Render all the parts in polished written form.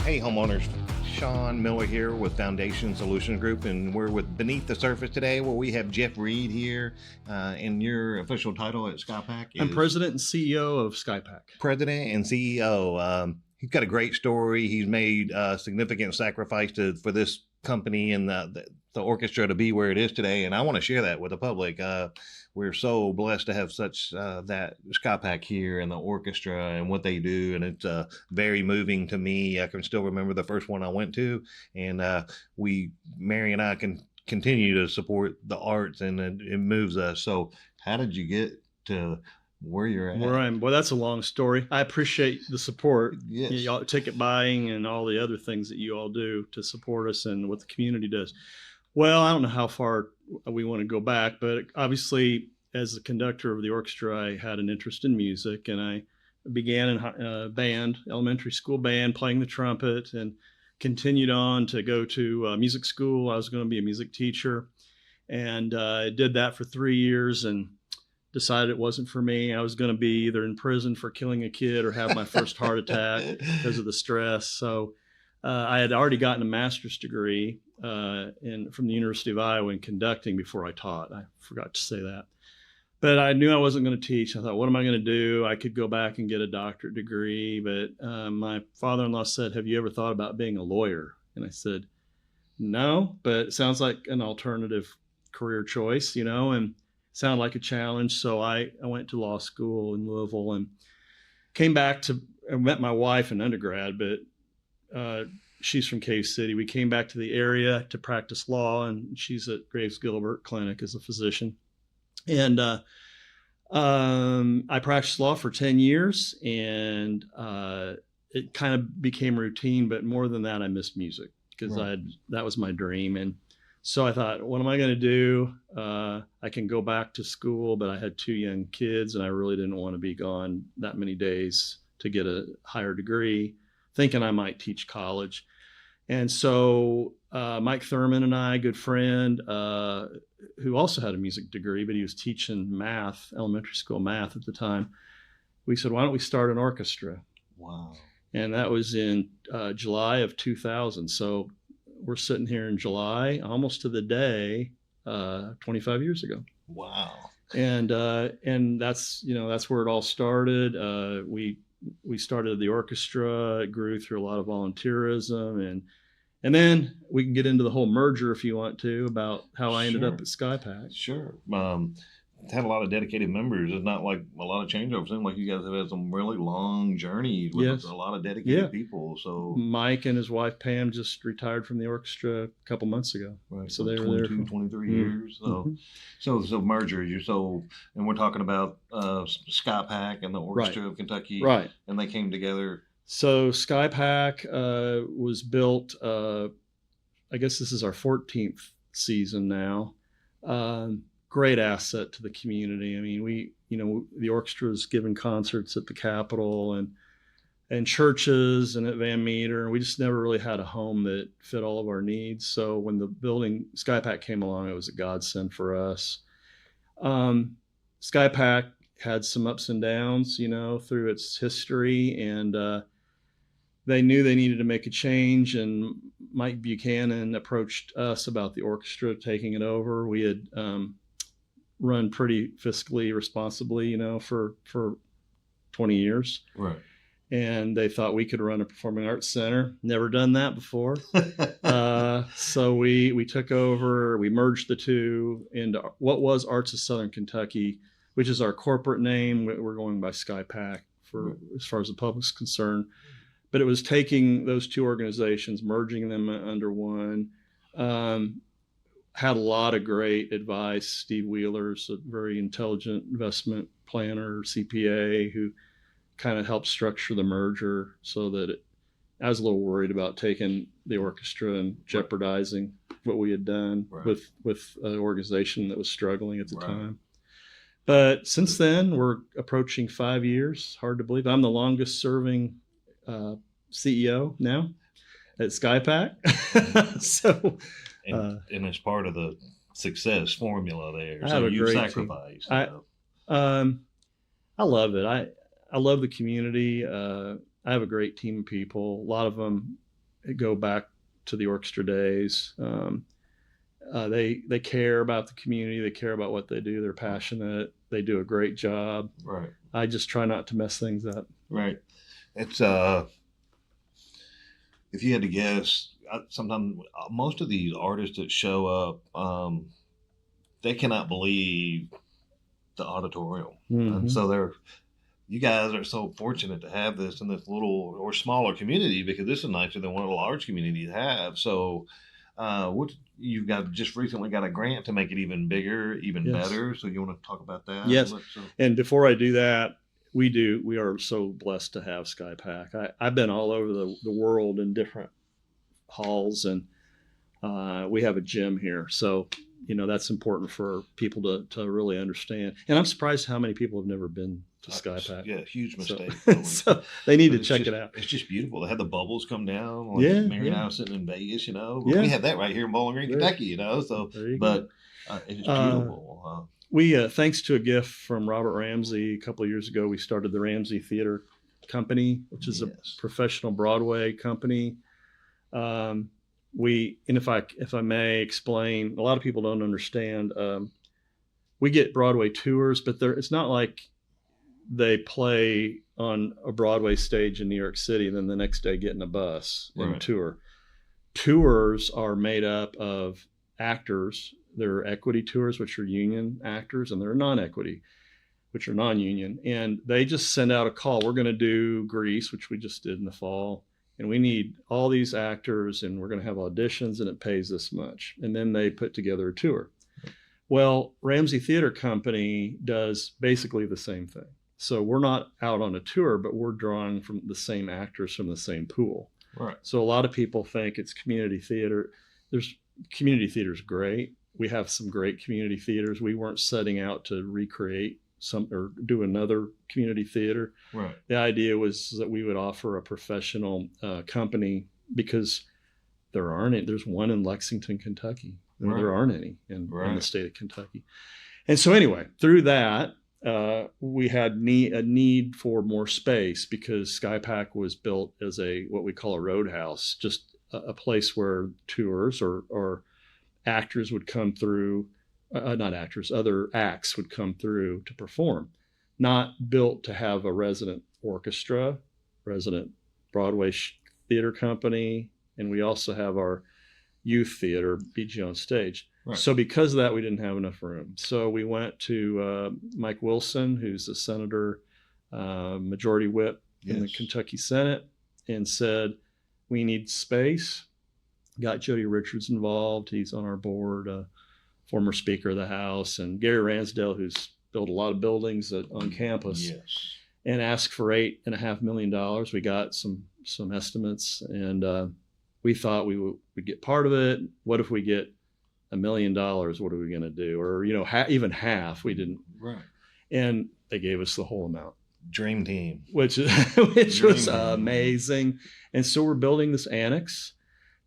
Hey homeowners, Shaun Miller here with Foundation Solutions Group, and we're with Beneath the Surface today, where we have Jeff Reed here. And your official title at SkyPAC is I'm President and CEO of SkyPAC. President and CEO. He's got a great story. He's made significant sacrifice for this company and the orchestra to be where it is today, and I want to share that with the public. We're so blessed to have such that SkyPAC here and the orchestra and what they do, and it's very moving to me. I can still remember the first one I went to, and Mary and I can continue to support the arts, and it moves us. So how did you get to where you're at? Where I'm, well, that's a long story. I appreciate the support, Yes. y'all, ticket buying and all the other things that you all do to support us and what the community does. Well, I don't know how far we want to go back, but obviously as a conductor of the orchestra, I had an interest in music, and I began in band, elementary school band, playing the trumpet, and continued on to go to music school. I was going to be a music teacher, and I did that for 3 years and decided it wasn't for me. I was going to be either in prison for killing a kid or have my first heart attack because of the stress. So I had already gotten a master's degree from the University of Iowa in conducting before I taught. I forgot to say that. But I knew I wasn't going to teach. I thought, what am I going to do? I could go back and get a doctorate degree. But my father-in-law said, have you ever thought about being a lawyer? And I said, no, but it sounds like an alternative career choice, and sounded like a challenge. So I went to law school in Louisville and came back I met my wife in undergrad, but she's from Cave City. We came back to the area to practice law, and she's at Graves Gilbert Clinic as a physician. And I practiced law for 10 years, and it kind of became routine, but more than that, I missed music because that was my dream. And so I thought, what am I going to do? I can go back to school, but I had 2 young kids, and I really didn't want to be gone that many days to get a higher degree, thinking I might teach college. And so Mike Thurman and I, a good friend, who also had a music degree, but he was teaching math, elementary school math at the time, we said, why don't we start an orchestra? Wow. And that was in July of 2000. So we're sitting here in July, almost to the day, 25 years ago. Wow. And that's where it all started. We started the orchestra. It grew through a lot of volunteerism, and then we can get into the whole merger if you want to, about how I ended up at SkyPAC. Sure. Had a lot of dedicated members. It's not like a lot of changeovers. It seems like you guys have had some really long journeys with a lot of dedicated people. So Mike and his wife Pam just retired from the orchestra a couple months ago. Right. So they were there for 23 years. So merger. And we're talking about SkyPAC and the Orchestra of Kentucky. Right. And they came together. So SkyPAC was built, I guess this is our 14th season now. Great asset to the community. I mean, the orchestra is giving concerts at the Capitol and churches and at Van Meter. We just never really had a home that fit all of our needs. So when the building SkyPAC came along, it was a godsend for us. SkyPAC had some ups and downs, through its history, and they knew they needed to make a change. And Mike Buchanan approached us about the orchestra taking it over. We had run pretty fiscally responsibly, for 20 years. Right. And they thought we could run a performing arts center. Never done that before. So we took over, we merged the two into what was Arts of Southern Kentucky, which is our corporate name. We're going by SkyPAC as far as the public's concerned. But it was taking those two organizations, merging them under one. Had a lot of great advice. Steve Wheeler's a very intelligent investment planner, CPA, who kind of helped structure the merger so that I was a little worried about taking the orchestra and jeopardizing what we had done with an organization that was struggling at the time. But since then, we're approaching 5 years. Hard to believe. I'm the longest serving CEO now at SkyPAC. So. And it's part of the success formula there. So you sacrificed. I love it. I love the community. I have a great team of people. A lot of them go back to the orchestra days. They care about the community. They care about what they do. They're passionate. They do a great job. Right. I just try not to mess things up. Right. It's if you had to guess, sometimes most of these artists that show up, they cannot believe the auditorium, and so you guys are so fortunate to have this in this little or smaller community, because this is nicer than one of the large communities have. So, what you've got just recently got a grant to make it even bigger, even better. So you want to talk about that? Yes. And before I do that, we are so blessed to have SkyPAC. I've been all over the world in different halls, and we have a gym here. So, that's important for people to really understand. And I'm surprised how many people have never been to SkyPAC. Yeah, huge mistake. So they need to check it out. It's just beautiful. They had the bubbles come down. Mary and I was sitting in Vegas, We have that right here in Bowling Green, Kentucky, So, but it's beautiful. We, thanks to a gift from Robert Ramsey a couple of years ago, we started the Ramsey Theatre Company, which is a professional Broadway company. And if I may explain, a lot of people don't understand. We get Broadway tours, but it's not like they play on a Broadway stage in New York City, and then the next day get in a bus and tour. Tours are made up of actors. There are equity tours, which are union actors, and there are non-equity, which are non-union. And they just send out a call. We're going to do Grease, which we just did in the fall. And we need all these actors, and we're going to have auditions, and it pays this much. And then they put together a tour. Well, Ramsey Theatre Company does basically the same thing. So we're not out on a tour, but we're drawing from the same actors from the same pool. Right. So a lot of people think it's community theater. Community theater is great. We have some great community theaters. We weren't setting out to recreate some or do another community theater. Right. The idea was that we would offer a professional company, because there's one in Lexington, Kentucky. There aren't any in the state of Kentucky. And so anyway, through that, we had a need for more space, because SkyPAC was built as what we call a roadhouse, just a place where tours or actors would come through, not actors, other acts would come through to perform, not built to have a resident orchestra, resident Broadway theater company, and we also have our youth theater, BG on Stage. Right. So because of that, we didn't have enough room. So we went to Mike Wilson, who's the senator, majority whip in the Kentucky Senate, and said, we need space. Got Jody Richards involved. He's on our board, former Speaker of the House, and Gary Ransdale, who's built a lot of buildings on campus, and asked for $8.5 million. We got some estimates, and we thought we would get part of it. What if we get $1 million? What are we going to do? Or, even half. We didn't. Right. And they gave us the whole amount. Dream team. Which was amazing. And so we're building this annex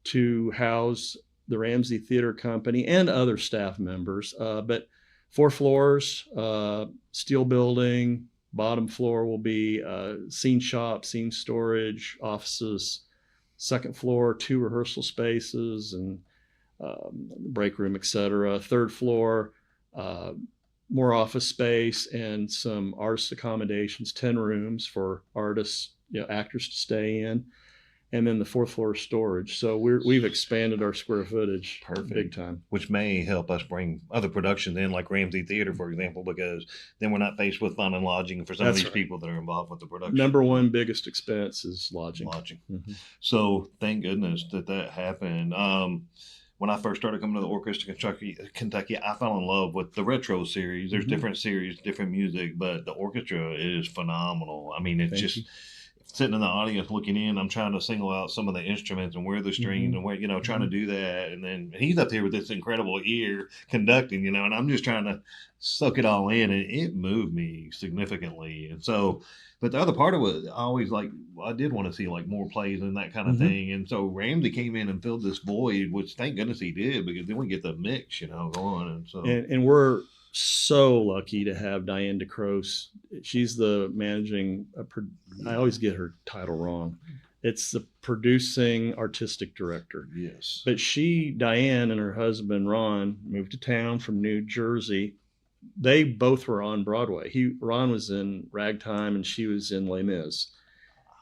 to house the Ramsey Theatre Company and other staff members. But 4 floors, steel building. Bottom floor will be scene shop, scene storage, offices. Second floor, 2 rehearsal spaces and break room, etc. Third floor, more office space and some artist accommodations, 10 rooms for artists, actors to stay in. And then the 4th floor storage. So we've expanded our square footage big time. Which may help us bring other productions in, like Ramsey Theater, for example, because then we're not faced with fun and lodging for some of these people that are involved with the production. Number one biggest expense is lodging. Mm-hmm. So thank goodness that happened. When I first started coming to the Orchestra of Kentucky, I fell in love with the retro series. There's different series, different music, but the orchestra is phenomenal. I mean, it's just sitting in the audience looking in, I'm trying to single out some of the instruments and where the strings and where, trying to do that. And then he's up here with this incredible ear conducting, and I'm just trying to suck it all in, and it moved me significantly. And so, but the other part of it, I did want to see more plays and that kind of thing. And so Ramsey came in and filled this void, which thank goodness he did, because then we get the mix, going. And so, and we're so lucky to have Diane DeCroce. She's the managing, I always get her title wrong. It's the producing artistic director. Yes. But Diane and her husband, Ron, moved to town from New Jersey. They both were on Broadway. Ron was in Ragtime and she was in Les Mis,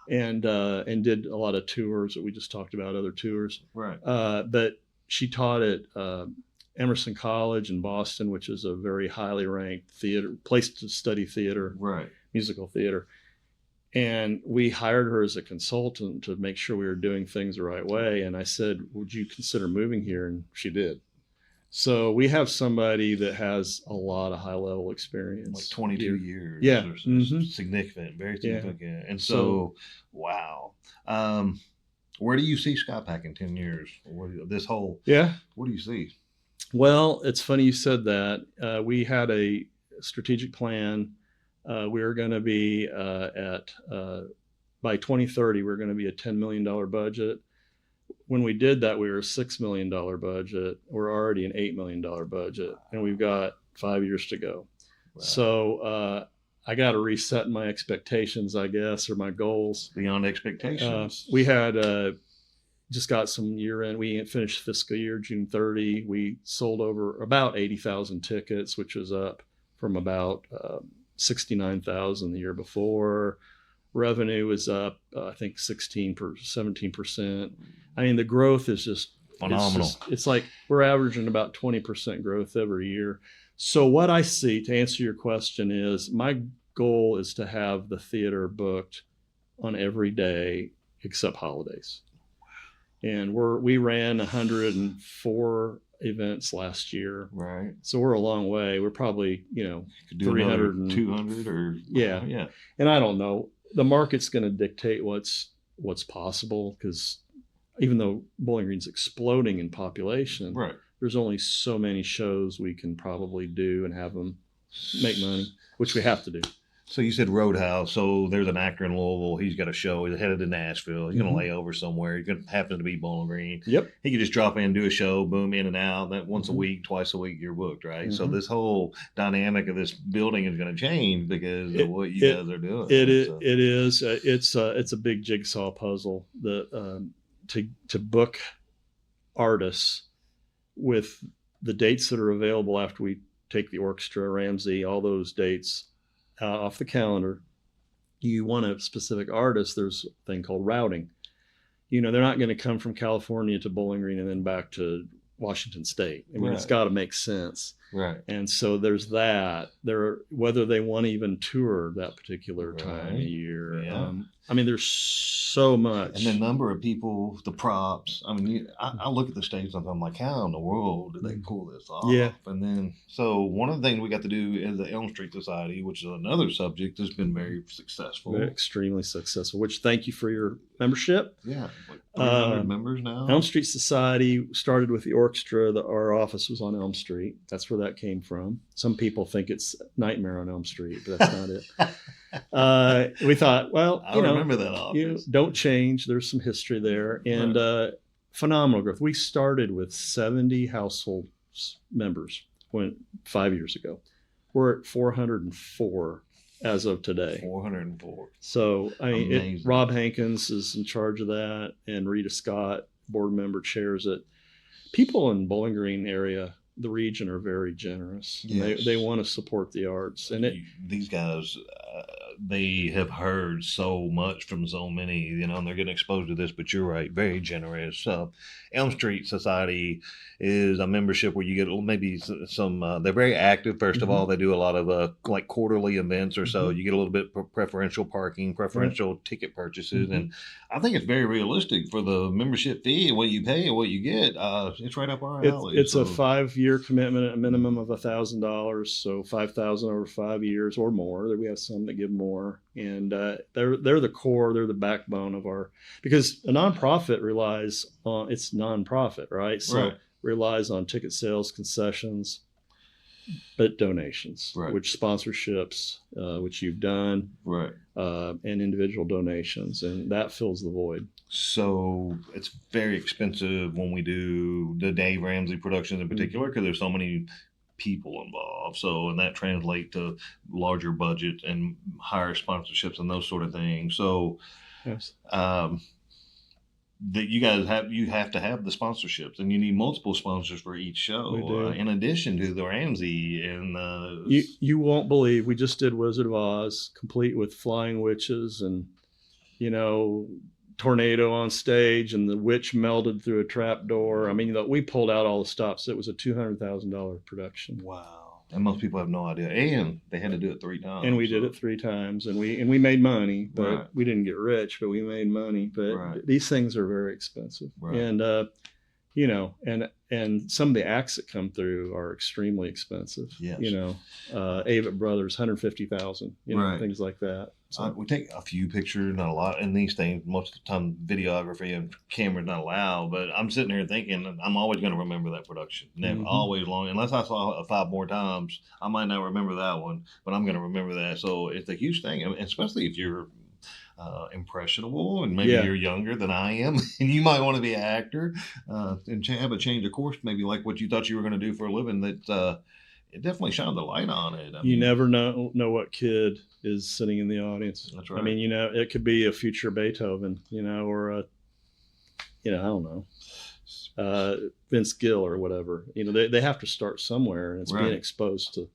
and did a lot of tours that we just talked about, other tours. Right. But she taught at Emerson College in Boston, which is a very highly ranked place to study theater, right, musical theater. And we hired her as a consultant to make sure we were doing things the right way. And I said, would you consider moving here? And she did. So we have somebody that has a lot of high level experience. Like 22 years. Yeah. Significant, very significant. Yeah. And so, wow. Where do you see SkyPAC in 10 years? What do you see? Well, it's funny you said that. We had a strategic plan. We were going to be by 2030, we're going to be a $10 million budget. When we did that, we were a $6 million budget. We're already an $8 million budget, and we've got 5 years to go. Wow. So I got to reset my expectations, I guess, or my goals. Beyond expectations. We had just got some year end. We finished fiscal year June 30. We sold over about 80,000 tickets, which was up from about 69,000 the year before. Revenue was up, I think 17%. I mean, the growth is just phenomenal. It's like we're averaging about 20% growth every year. So what I see, to answer your question, is my goal is to have the theater booked on every day except holidays. And we ran 104 events last year. Right. So we're a long way. We're probably, 300 200 or yeah. And I don't know. The market's going to dictate what's possible, because even though Bowling Green's exploding in population, right, there's only so many shows we can probably do and have them make money, which we have to do. So you said Roadhouse. So there's an actor in Louisville. He's got a show. He's headed to Nashville. He's going to lay over somewhere. He's going to happen to be Bowling Green. Yep. He could just drop in, do a show, boom, in and out. That once a week, twice a week, you're booked, right? So this whole dynamic of this building is going to change because of what you guys are doing. It is. It's a big jigsaw puzzle to book artists with the dates that are available after we take the orchestra, Ramsey, all those dates off the calendar. You want a specific artist, there's a thing called routing. They're not going to come from California to Bowling Green and then back to Washington State. I mean, It's got to make sense. Right. And so there's that. Whether they want to even tour that particular time of year. Yeah. There's so much. And the number of people, the props. I look at the stage and I'm like, how in the world did they pull this off? Yeah. And then, so one of the things we got to do is the Elm Street Society, which is another subject that's been very successful. Extremely successful, which thank you for your membership. Yeah. Like 300 members now. Elm Street Society started with the orchestra. Our office was on Elm Street. That's where that came from. Some people think it's Nightmare on Elm Street, but that's not it. We thought, well, I remember that office. Don't change. There's some history there, and phenomenal growth. We started with 70 household members 5 years ago. We're at 404 as of today. 404. So Rob Hankins is in charge of that, and Rita Scott, board member, chairs it. People in Bowling Green area, the region, are very generous. Yes. They want to support the arts, and these guys, they have heard so much from so many, and they're getting exposed to this. But you're right, very generous. Elm Street Society is a membership where you get maybe some. They're very active. First of all, they do a lot of like quarterly events or so. You get a little bit preferential parking, preferential ticket purchases, and I think it's very realistic for the membership fee. What you pay and what you get, it's right up our alley. It's a 5-year commitment, a minimum of $1,000, so $5,000 over 5 years or more. We have some that give more, and they're the core. They're the backbone of because a nonprofit relies on its nonprofit, right? So relies on ticket sales, concessions, but donations, which sponsorships, which you've done, and individual donations, and that fills the void. So it's very expensive when we do the Dave Ramsey productions in particular, because there's so many people involved. So, and that translates to larger budgets and higher sponsorships and those sort of things. So, yes. that you have to have the sponsorships, and you need multiple sponsors for each show. We do. In addition to the Ramsey and you won't believe we just did Wizard of Oz, complete with flying witches and tornado on stage, and the witch melted through a trap door. I mean, we pulled out all the stops. It was a $200,000 production. Wow. And most people have no idea. And they had to do it 3 times. And we did it 3 times, and we made money, but right. we didn't get rich, but we made money. But right. these things are very expensive. Right. And and some of the acts that come through are extremely expensive. Yes. Avett Brothers, $150,000, right. things like that. So we take a few pictures, not a lot, and these things, most of the time, videography and camera's not allowed. But I'm sitting here thinking, I'm always going to remember that production. Never, always long. Unless I saw it 5 more times, I might not remember that one, but I'm going to remember that. So it's a huge thing, especially if you're impressionable and maybe you're younger than I am, and you might want to be an actor and have a change of course, maybe like what you thought you were going to do for a living. That it definitely shined the light on it. You never know what kid is sitting in the audience. That's right. I mean, it could be a future Beethoven, or a, I don't know, Vince Gill or whatever. They have to start somewhere, and it's being exposed to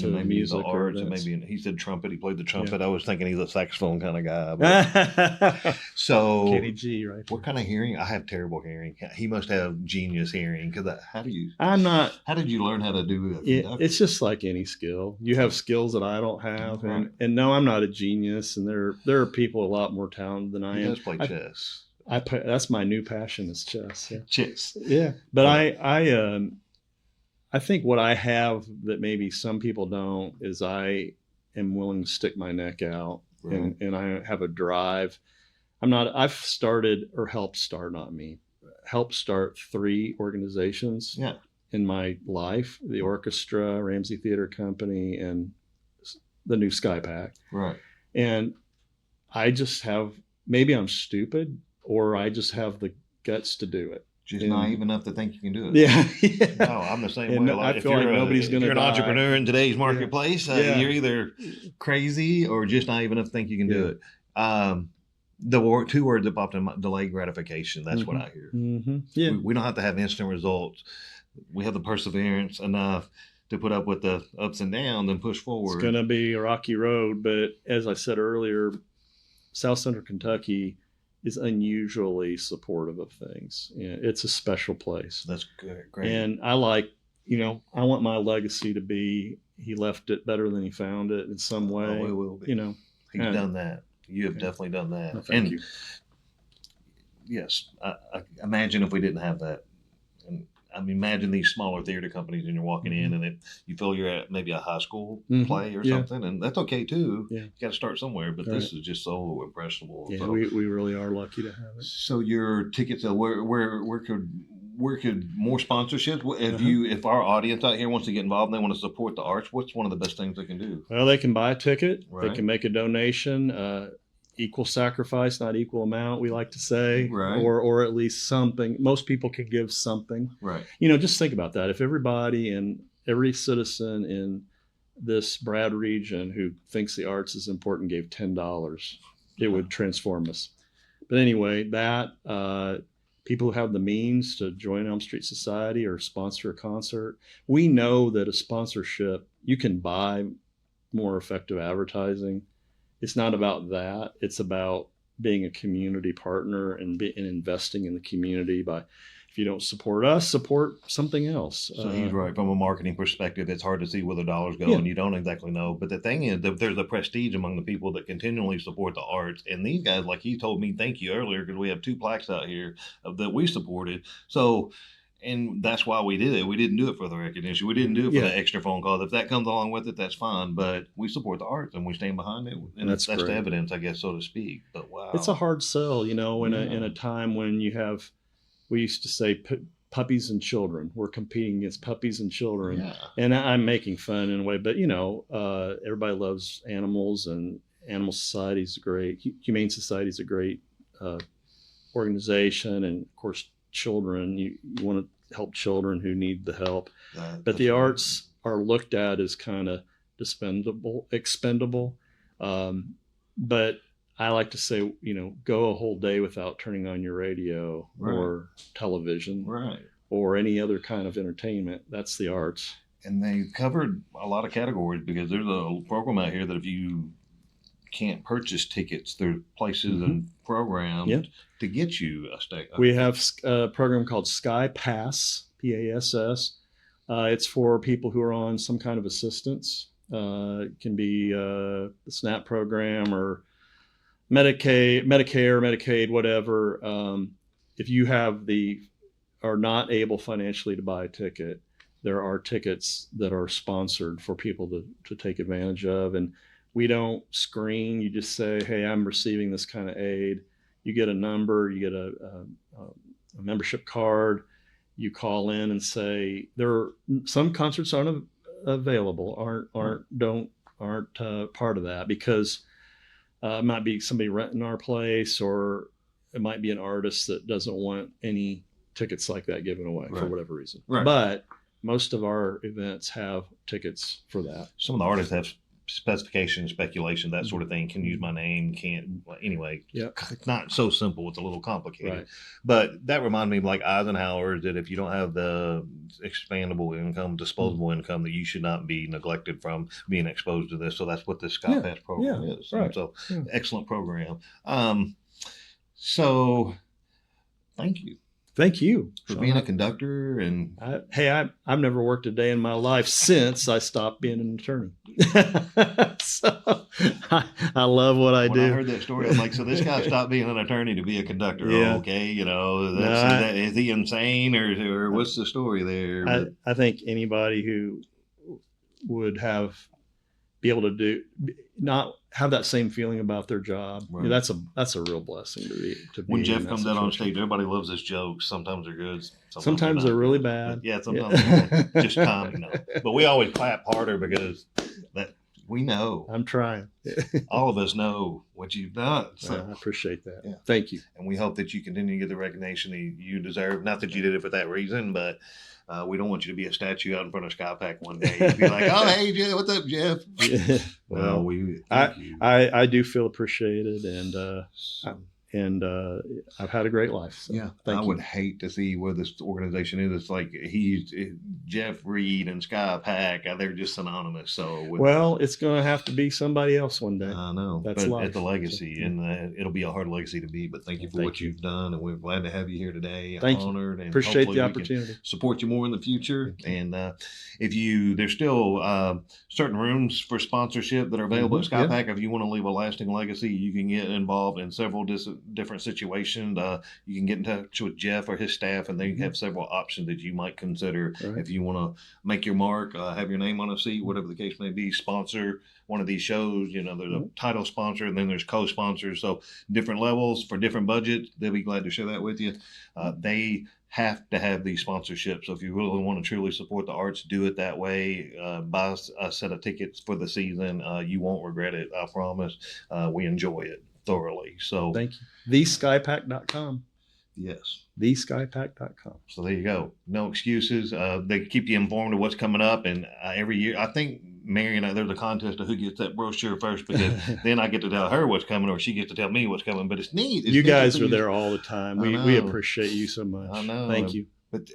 maybe music the arts, and maybe he said trumpet. He played the trumpet. I was thinking he's a saxophone kind of guy. But, so Kenny G, right? What kind of hearing? I have terrible hearing. He must have genius hearing. Because how did you learn how to do it? It's just like any skill. You have skills that I don't have, right. and no, I'm not a genius. And there are people a lot more talented than I am. He does play chess. That's my new passion is chess. Yeah. Chess. Yeah, but I think what I have that maybe some people don't is I am willing to stick my neck out, right. and I have a drive. I've started or helped start 3 organizations in my life: the Orchestra, Ramsey Theatre Company, and the new SkyPAC. Right. And I just maybe I'm stupid, or I just have the guts to do it. Just naive enough to think you can do it. Yeah. No, I'm the same way. I feel like nobody's going to. You're an entrepreneur in today's marketplace. You're either crazy or just naive enough to think you can do it. The 2 words that popped in my, delayed gratification. That's what I hear. Mm-hmm. Yeah. We don't have to have instant results. We have the perseverance enough to put up with the ups and downs and push forward. It's going to be a rocky road, but as I said earlier, South Central Kentucky is unusually supportive of things. It's a special place. That's good. Great. And I I want my legacy to be, he left it better than he found it in some way. Oh, it will be. He's done that. You have definitely done that. Well, thank you. Yes, I imagine if we didn't have that. And imagine these smaller theater companies, and you're walking in, and you feel you're at maybe a high school play or something, and that's okay too. Yeah. You got to start somewhere, but this is just so impressionable. Yeah, so, we really are lucky to have it. So your tickets, where could more sponsorships? If our audience out here wants to get involved and they want to support the arts, what's one of the best things they can do? Well, they can buy a ticket. Right. They can make a donation. Equal sacrifice, not equal amount, we like to say, right. or at least something. Most people can give something. Right. Just think about that. If everybody and every citizen in this Brad region who thinks the arts is important gave $10, it would transform us. But anyway, that people who have the means to join Elm Street Society or sponsor a concert, we know that a sponsorship, you can buy more effective advertising. It's not about that. It's about being a community partner and investing in the community by, if you don't support us, support something else. So he's right. From a marketing perspective, it's hard to see where the dollars go, and you don't exactly know. But the thing is, there's a prestige among the people that continually support the arts. And these guys, like he told me, thank you earlier, because we have 2 plaques out here that we supported. So, and that's why we did it. We didn't do it for the recognition. We didn't do it for the extra phone calls. If that comes along with it, that's fine. But we support the arts and we stand behind it. And that's the evidence, I guess, so to speak. But wow. It's a hard sell, in a time when we used to say puppies and children. We're competing against puppies and children. Yeah. And I'm making fun in a way, but, everybody loves animals, and Animal Society is great. Humane Society is a great organization. And, of course, children, you want to help children who need the help. But the arts are looked at as kind of expendable. But I like to say, go a whole day without turning on your radio or television or any other kind of entertainment. That's the arts. And they covered a lot of categories, because there's a program out here that if you can't purchase tickets, there's places and programs to get you a stay. We have a program called SkyPAC, PASS. It's for people who are on some kind of assistance. It can be the SNAP program or Medicare, Medicaid, whatever. If you are not able financially to buy a ticket, there are tickets that are sponsored for people to take advantage of. And we don't screen. You just say, hey, I'm receiving this kind of aid. You get a number, you get a membership card. You call in and say, some concerts aren't available, aren't part of that, because it might be somebody renting our place, or it might be an artist that doesn't want any tickets like that given away for whatever reason. But most of our events have tickets for that. Some of the artists have specifications, speculation, that sort of thing. Can use my name, can't. Anyway, it's not so simple. It's a little complicated. But that reminded me of like Eisenhower, that if you don't have the expandable income, disposable income, that you should not be neglected from being exposed to this. So that's what this SkyPAC program is. So excellent program. So thank you. Thank you for being a conductor. And I've never worked a day in my life since I stopped being an attorney. So I love what I do. When I heard that story, I'm like, so this guy stopped being an attorney to be a conductor. Okay, is he insane, or what's the story there? I think anybody who would be able to not have that same feeling about their job. That's a real blessing to be. When Jeff comes out on stage, everybody loves his jokes. Sometimes they're good. Sometimes they're really bad. Sometimes they're just calm, But we always clap harder because that we know. I'm trying. All of us know what you've done. So I appreciate that. Thank you. And we hope that you continue to get the recognition that you deserve. Not that you did it for that reason, but we don't want you to be a statue out in front of SkyPAC one day. You'd be like, oh, hey, Jeff, what's up, Jeff? Well, I do feel appreciated, and I've had a great life. So I would hate to see where this organization is. It's like Jeff Reed and SkyPAC. They're just synonymous. So it's going to have to be somebody else one day. I know. That's life. It's a legacy, and it'll be a hard legacy to be. But thank you for what you've done, and we're glad to have you here today. Thank you. Honored, and appreciate the opportunity. Support you more in the future, and there's still certain rooms for sponsorship that are available at SkyPAC. If you want to leave a lasting legacy, you can get involved in several different situations. You can get in touch with Jeff or his staff, and they have several options that you might consider if you want to make your mark, have your name on a seat, whatever the case may be, sponsor one of these shows. There's a title sponsor, and then there's co-sponsors. So different levels for different budgets. They'll be glad to share that with you. They have to have these sponsorships. So if you really want to truly support the arts, do it that way. Buy a set of tickets for the season. You won't regret it. I promise. We enjoy it thoroughly. So thank you. TheSkyPAC.com. Yes. TheSkyPAC.com. So there you go. No excuses. They keep you informed of what's coming up. And every year, I think Mary and I, there's a contest of who gets that brochure first, because then I get to tell her what's coming, or she gets to tell me what's coming. But it's neat. You guys are there all the time. We appreciate you so much. I know. Thank you.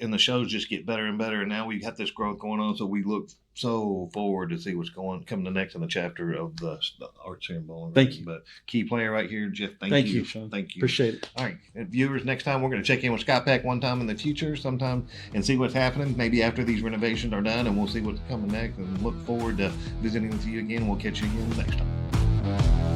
And the shows just get better and better. And now we've got this growth going on. So we look so forward to see what's coming the next in the chapter of the arts here in Bowling. Thank you. But key player right here, Jeff. Thank you, Shaun. Thank you. Appreciate it. All right. And viewers, next time we're going to check in with SkyPAC one time in the future sometime and see what's happening. Maybe after these renovations are done, and we'll see what's coming next, and look forward to visiting with you again. We'll catch you again next time.